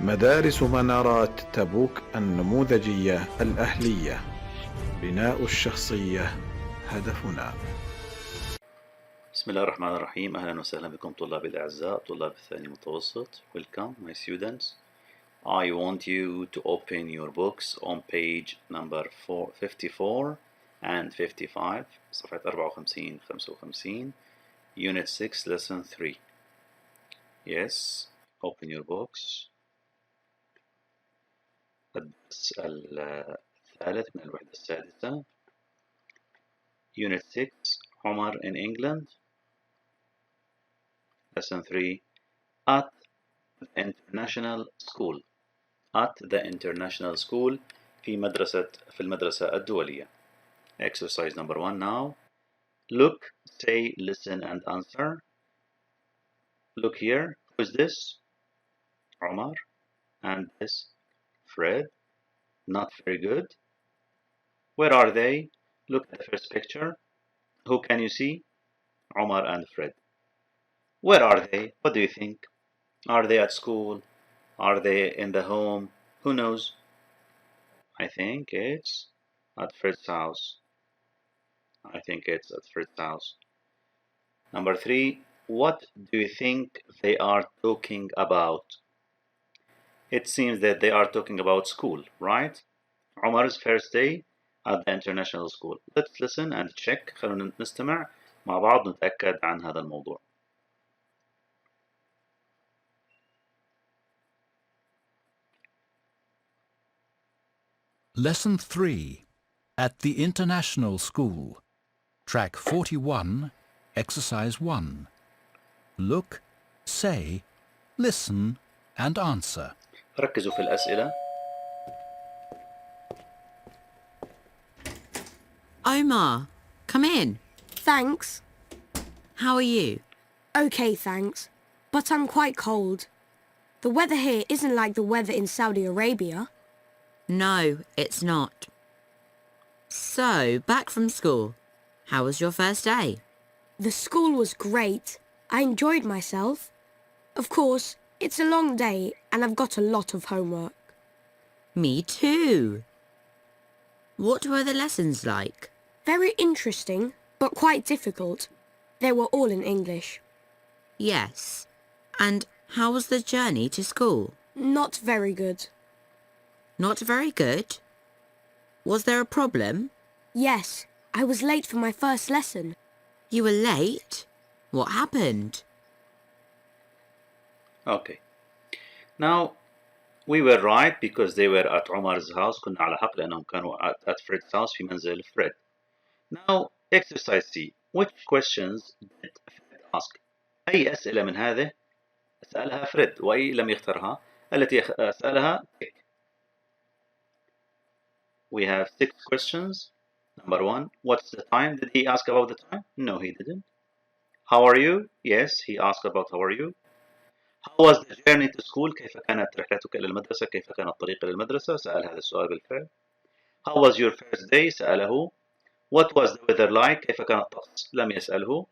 مدارس منارات تبوك النموذجية الأهلية. بناء الشخصية هدفنا. بسم الله الرحمن الرحيم. أهلا وسهلا بكم طلاب الأعزاء، طلاب ثاني متوسط. Welcome my students. I want you to open your books on page number 54 and 55 صفحة 54 55 Unit 6 Lesson 3. Yes, open your books. الدرس الثالث من الوحدة السادسة. Unit 6 عمر in England. Lesson 3 at the international school. At the international school في المدرسة الدولية. Exercise number 1 now. Look, say, listen and answer. Look here. Who is this? Omar. And this? Fred. Not very good. Where are they? Look at the first picture. Who can you see? Omar and Fred. Where are they? What do you think? Are they at school? Are they in the home? Who knows? I think it's at Fred's house. I think it's at Fred's house. Number 3. What do you think they are talking about? It seems that they are talking about school, right? Omar's first day at the international school. Let's listen and check. خلونا نستمع مع بعض نتأكد عن هذا الموضوع. Lesson 3. At the International School. Track 41, Exercise 1. Look, say, listen and answer. ركزوا في الأسئلة. Omar, come in. Thanks. How are you? Okay, thanks. But I'm quite cold. The weather here isn't like the weather in Saudi Arabia. No, it's not. So, back from school. How was your first day? The school was great. I enjoyed myself. Of course, it's a long day and I've got a lot of homework. Me too. What were the lessons like? Very interesting, but quite difficult. They were all in English. Yes. And how was the journey to school? Not very good. Not very good? Was there a problem? Yes, I was late for my first lesson. You were late? What happened? Okay. Now, we were right because they were at Omar's house. كنا على حق لأنهم كانوا at Fred's house في منزل Fred. Now, exercise C. Which questions did Fred ask? أي أسئلة من هذه سألها فريد وأي لم يخترها؟ التي سألها tick. We have 6 questions. Number 1, what's the time? Did he ask about the time? No, he didn't. How are you? Yes, he asked about how are you. How was the journey to school? كيف كانت رحلتك إلى المدرسة؟ كيف كان الطريق إلى المدرسة؟ سأل هذا السؤال بالفعل. How was your first day? سأله. What was the weather like? كيف كان الطقس؟ لم يسأله.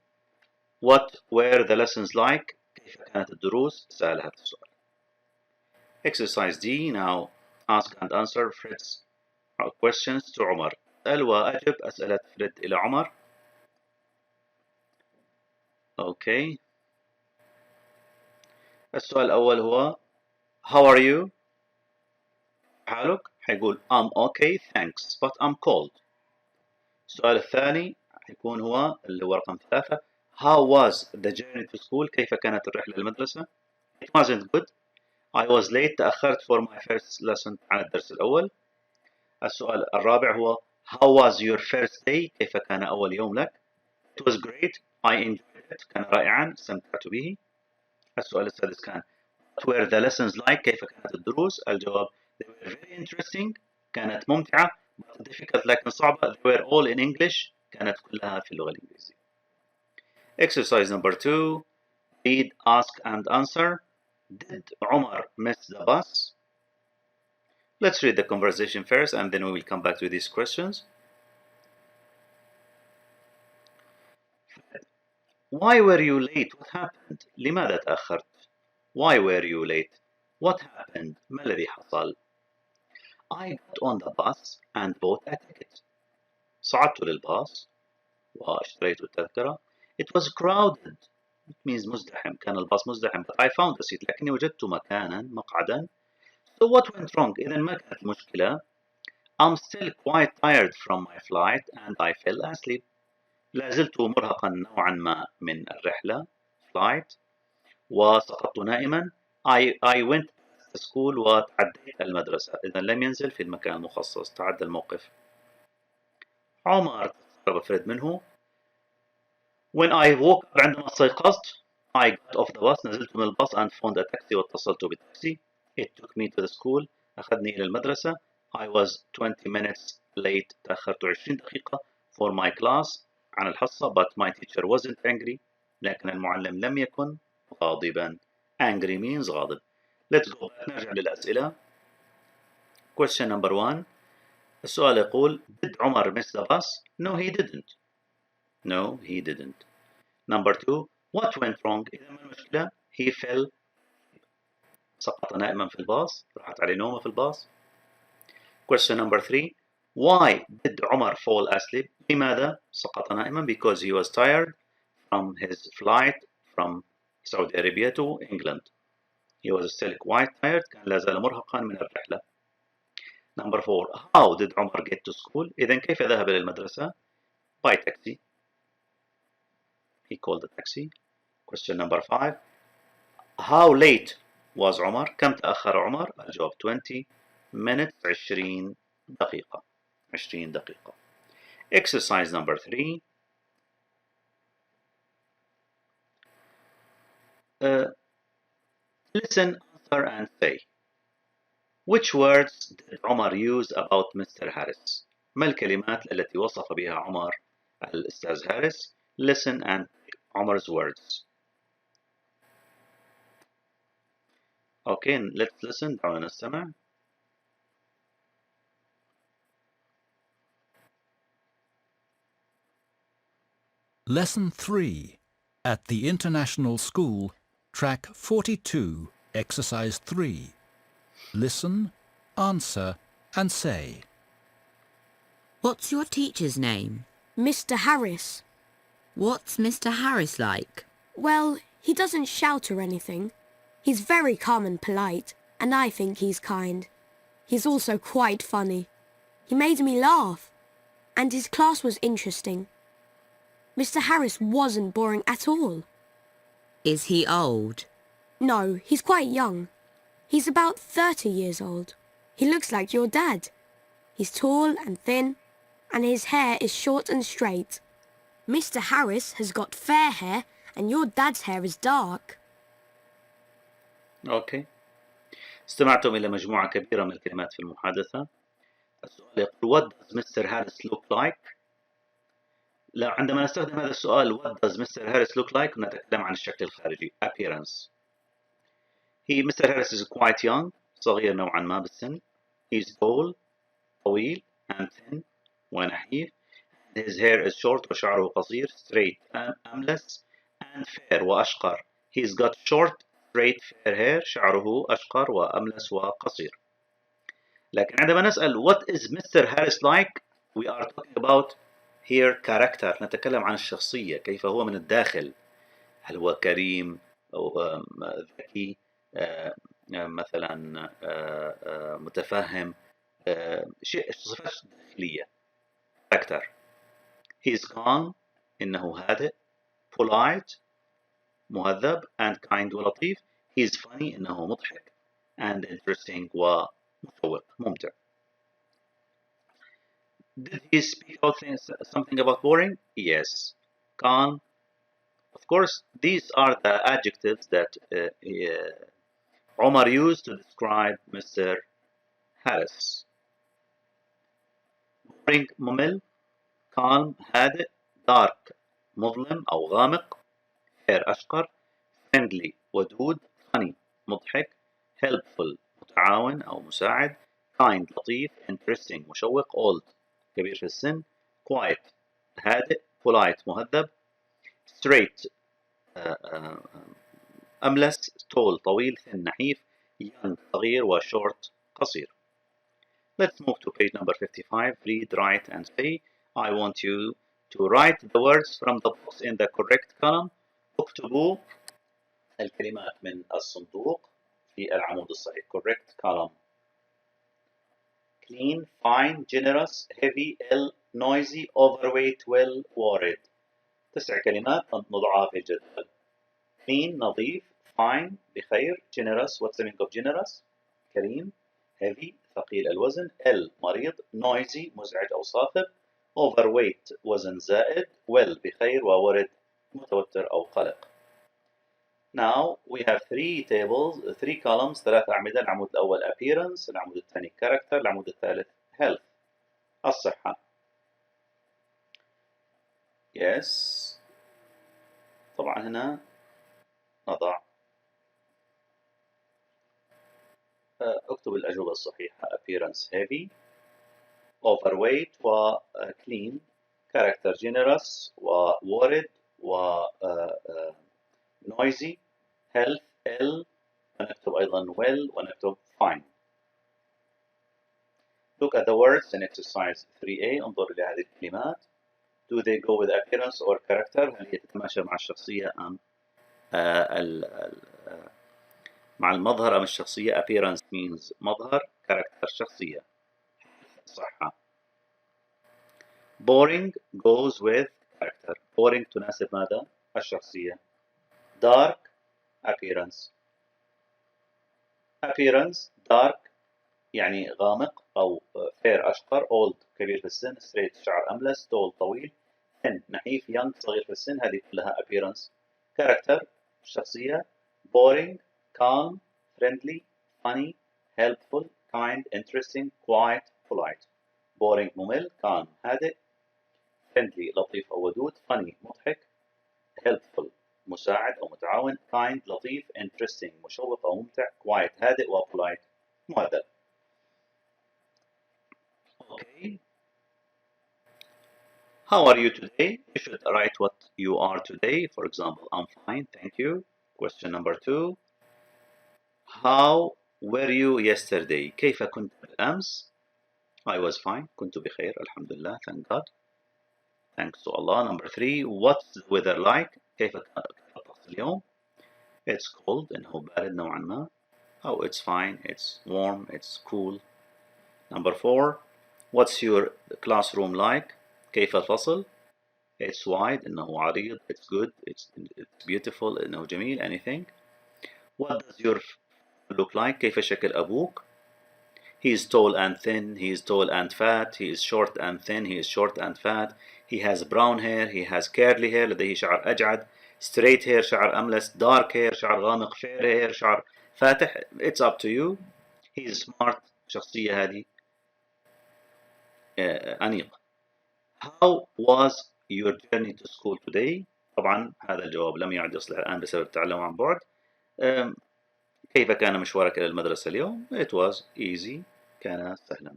What were the lessons like? كيف كانت الدروس؟ سأل هذا السؤال. Exercise D. Now ask and answer Fred's questions to عمر. اسأل وأجب أسئلة فريد إلى عمر. Okay. السؤال الأول هو How are you? حالك؟ حيقول I'm okay thanks but I'm cold. السؤال الثاني حيكون هو اللي هو رقم 3 How was the journey to school? كيف كانت الرحلة للمدرسة؟ It wasn't good. I was late. تأخرت for my first lesson عن الدرس الأول. السؤال الرابع هو How was your first day? كيف كان أول يوم لك؟ It was great. I enjoyed it. كان رائعا. استمتعت به. السؤال السادس كان What were the lessons like? كيف كانت الدروس؟ الجواب They were very interesting. كانت ممتعة. But difficult لكن صعبة. They were all in English. كانت كلها في اللغة الإنجليزية. Exercise number 2. Read, ask and answer. Did Omar miss the bus? Let's read the conversation first and then we will come back to these questions. Why were you late? What happened? لماذا تأخرت? Why were you late? What happened? ما الذي حصل؟ I got on the bus and bought a ticket. صعدت للباص واشتريت التذكرة. It was crowded. It means مزدحم. كان الباص مزدحم. But I found a seat. لكني وجدت مكانا مقعدا. So what went wrong? إذا ما كانت مشكلة. I'm still quite tired from my flight and I fell asleep. لا زلت مرهقا نوعا ما من الرحلة flight وسقطت نائما. I went to school وتعديت المدرسة. إذا لم ينزل في المكان المخصص. تعدى الموقف. عمر تستغرب فريد منه. When I woke up عندما استيقظت I got off the bus نزلت من الباص and found a taxi واتصلت بالتاكسي. It took me to the school أخذني إلى المدرسة. I was 20 minutes late تأخرت 20 دقيقة for my class عن الحصة but my teacher wasn't angry لكن المعلم لم يكن غاضبا. Angry means غاضب. Let's go back. نرجع للأسئلة. Question number 1. السؤال يقول Did عمر miss the bus? No he didn't. No he didn't. Number 2. What went wrong? إذا ما المشكلة? He fell. سقط نائما في الباص. راحت عليه نومة في الباص. Question number 3. Why did عمر fall asleep? لماذا سقط نائما? Because he was tired from his flight from Saudi Arabia to England. He was still quite tired. كان لا زال مرهقا من الرحلة. Number 4. How did عمر get to school? إذا كيف ذهب إلى المدرسة? By taxi. He called a taxi. Question number 5. How late was عمر? كم تأخر عمر؟ الجواب 20 minutes 20 دقيقة. 20 دقيقة. Exercise number 3. Listen, answer and say. Which words did عمر use about Mr. Harris? ما الكلمات التي وصف بها عمر الأستاذ هاريس? Listen and عمر's words. Okay, let's listen. دعونا نستمع. Lesson 3. At the International School, Track 42, Exercise 3. Listen, answer, and say. What's your teacher's name? Mr. Harris. What's Mr. Harris like? Well, he doesn't shout or anything. He's very calm and polite, and I think he's kind. He's also quite funny. He made me laugh, and his class was interesting. Mr. Harris wasn't boring at all. Is he old? No, he's quite young. He's about 30 years old. He looks like your dad. He's tall and thin, and his hair is short and straight. Mr. Harris has got fair hair, and your dad's hair is dark. Okay. استمعتم إلى مجموعة كبيرة من الكلمات في المحادثة. السؤال يقول What does Mr. Harris look like? لا، عندما نستخدم هذا السؤال What does Mr. Harris look like? نتكلم عن الشكل الخارجي appearance. Mr. Harris is quite young. صغير نوعا ما بالسن. He's tall. طويل and thin ونحيف. His hair is short وشعره قصير. Straight أملس and fair وأشقر. He's got short straight fair hair. شعره أشقر وأملس وقصير. لكن عندما نسأل What is Mr. Harris like? We are talking about here character. نتكلم عن الشخصية. كيف هو من الداخل. هل هو كريم أو ذكي مثلا متفهم صفات داخلية. character. He is calm. إنه هادئ. polite. مهذب and kind ولطيف. He is funny. إنه مضحك and interesting ومشوق ممتع. Did he speak about something about boring? Yes. Calm. Of course, these are the adjectives that Omar used to describe Mr. Harris. Boring ممل. Calm هادئ. Dark مظلم أو غامق. Fair أشقر. Friendly ودود. Funny مضحك. Helpful متعاون أو مساعد. Kind لطيف. Interesting مشوق. Old كبير في السن. Quiet هادئ. Polite مهذب. Straight أملس. Tall طويل. Thin نحيف. young صغير و short قصير. Let's move to page number 55. Read, write and say. I want you to write the words from the box in the correct column. اكتبوا الكلمات من الصندوق في العمود الصحيح. Correct column. Clean, fine, generous, heavy, ill, noisy, overweight, well, worried. 9 كلمات نضعها في الجدول. Clean نظيف, fine بخير, generous what's the meaning of generous؟ كريم, heavy ثقيل الوزن, ill مريض, noisy مزعج أو صاخب, overweight وزن زائد, well بخير وworried متوتر أو قلق. Now we have 3 tables, 3 columns, 3 أعمدة. العمود الأول appearance, العمود الثاني character, العمود الثالث health الصحة. Yes. طبعا هنا نضع اكتب الأجوبة الصحيحة. appearance heavy, overweight و clean, character generous و worried و noisy, health ill, ونكتب أيضا well ونكتب fine. Look at the words in exercise 3A. انظر إلى هذه الكلمات. Do they go with appearance or character؟ هل هي تتماشى مع الشخصية أم مع المظهر أم الشخصية؟ appearance means مظهر, character شخصية. صحة. boring goes with character. boring تناسب ماذا؟ الشخصية. dark appearance. appearance dark يعني غامق أو fair أشقر. old كبير في السن. straight شعر أملس. tall طويل. thin نحيف. young صغير في السن. هذه كلها appearance. character الشخصية. boring calm friendly funny helpful kind interesting quiet polite. boring ممل. calm هادئ. friendly لطيف أو ودود. funny مضحك. helpful مساعد أو متعاون. kind لطيف. interesting مشوق أو ممتع. quiet هادئ. و polite مؤدب. Okay. How are you today? You should write what you are today. For example, I'm fine, thank you. Question number 2. How were you yesterday? كيف كنت بالأمس? I was fine. كنت بخير. الحمد لله. Thank God. Thanks to Allah. Number 3. What's the weather like? كيف الطقس اليوم? It's cold. إنه بارد نوعا ما. Oh, it's fine. It's warm. It's cool. Number 4. What's your classroom like? كيف الفصل؟ It's wide. إنه عريض. It's good. It's beautiful. إنه جميل. Anything. What does your look like? كيف شكل أبوك؟ He is tall and thin. He is tall and fat. He is short and thin. He is short and fat. He has brown hair. He has curly hair. لديه شعر أجعد. Straight hair شعر أملس. Dark hair شعر غامق. Fair hair شعر فاتح. It's up to you. He is smart. شخصية هذه أنيق. How was your journey to school today? طبعا هذا الجواب لم يعد يصلح الآن بسبب التعلم عن بعد. كيف كان مشوارك إلى المدرسة اليوم؟ It was easy. كان سهلا.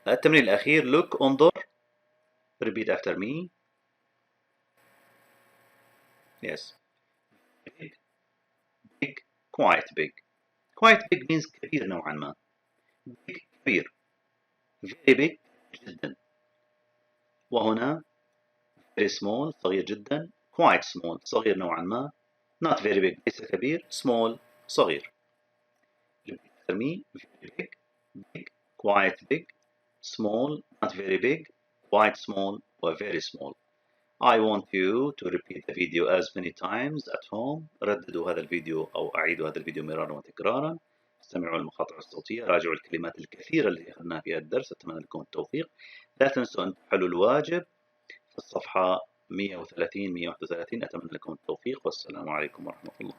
التمرين الأخير. look انظر. repeat after me. Yes. big big quite big. quite big means كبير نوعا ما. big كبير. very big جدا. وهنا very small صغير جدا. quite small صغير نوعا ما. not very big ليس كبير. small صغير. repeat after me. very big big quite big small not very big quite small or very small. I want you to repeat the video as many times at home. رددوا هذا الفيديو أو أعيدوا هذا الفيديو مرارا وتكرارا. استمعوا المقاطع الصوتية. راجعوا الكلمات الكثيرة التي أخذناها في الدرس. أتمنى لكم التوفيق. لا تنسوا أن تحلوا الواجب في الصفحة 130 131. أتمنى لكم التوفيق والسلام عليكم ورحمة الله.